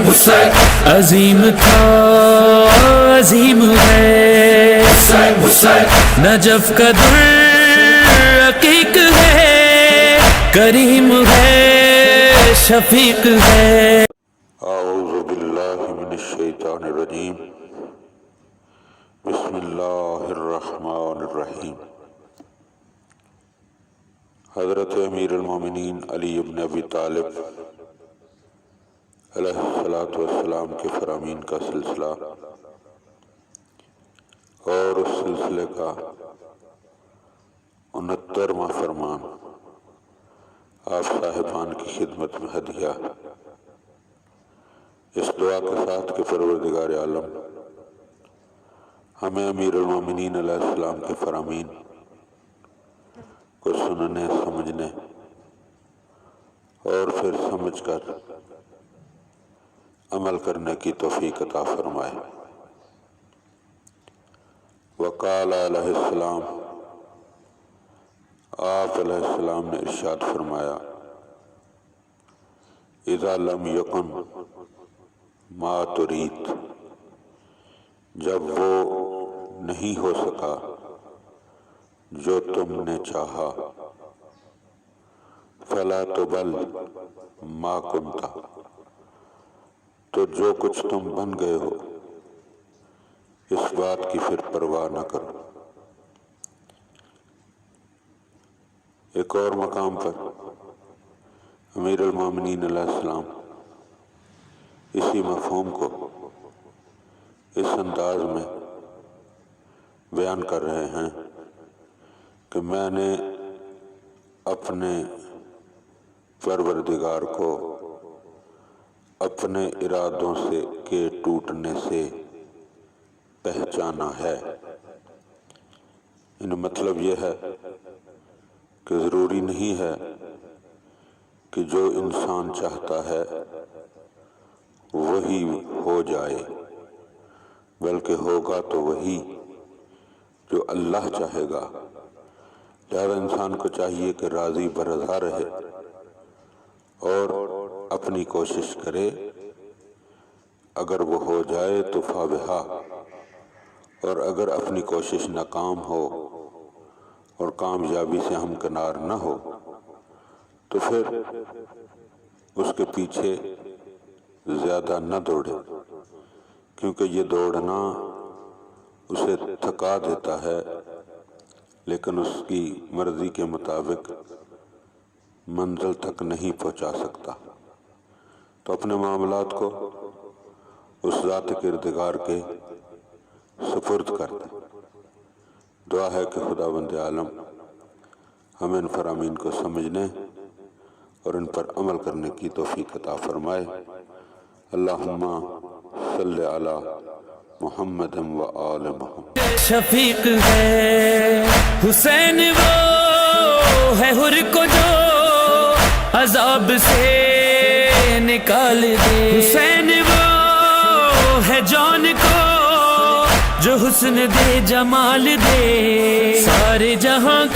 حسین عظیم تھا عظیم ہے حسین حسین نجف کا در عقیق ہے کریم ہے شفیق ہے اعوذ باللہ من الشیطان الرجیم بسم اللہ الرحمن الرحیم حضرت امیر المومنین علی ابن ابی طالب علیہ السلام کے فرامین کا سلسلہ اور اس سلسلے کا 69واں فرمان آپ صاحبان کی خدمت میں ہدیہ، اس دعا کے ساتھ کہ پروردگار عالم ہمیں امیر المومنین علیہ السلام کے فرامین کو سننے، سمجھنے اور پھر سمجھ کر عمل کرنے کی توفیق عطا فرمائے۔ وقال علیہ السلام، آپ علیہ السلام نے ارشاد فرمایا، اذا لم یکن ما ترید، جب وہ نہیں ہو سکا جو تم نے چاہا، فلا تبل ما کنتا، تو جو کچھ تم بن گئے ہو اس بات کی پھر پرواہ نہ کرو۔ ایک اور مقام پر امیر المومنین علیہ السلام اسی مفہوم کو اس انداز میں بیان کر رہے ہیں کہ میں نے اپنے پروردگار کو اپنے ارادوں سے کے ٹوٹنے سے پہچانا ہے۔ ان مطلب یہ ہے کہ ضروری نہیں ہے کہ جو انسان چاہتا ہے وہی ہو جائے، بلکہ ہوگا تو وہی جو اللہ چاہے گا۔ لہذا انسان کو چاہیے کہ راضی برضا رہے اور اپنی کوشش کرے، اگر وہ ہو جائے تو فابہا، اور اگر اپنی کوشش ناکام ہو اور کامیابی سے ہمکنار نہ ہو تو پھر اس کے پیچھے زیادہ نہ دوڑے، کیونکہ یہ دوڑنا اسے تھکا دیتا ہے لیکن اس کی مرضی کے مطابق منزل تک نہیں پہنچا سکتا۔ تو اپنے معاملات کو اس ذات کردگار کے سپرد کر دیں۔ دعا ہے کہ خداوند عالم ہمیں ان فرامین کو سمجھنے اور ان پر عمل کرنے کی توفیق عطا فرمائے۔ اللہم صلی علی محمد و آل محمد۔ شفیق ہے حسین، وہ ہے حر کو جو عذاب سے نکال دے، حسین وہ ہے جان کو جو حسن دے، جمال دے، سارے جہاں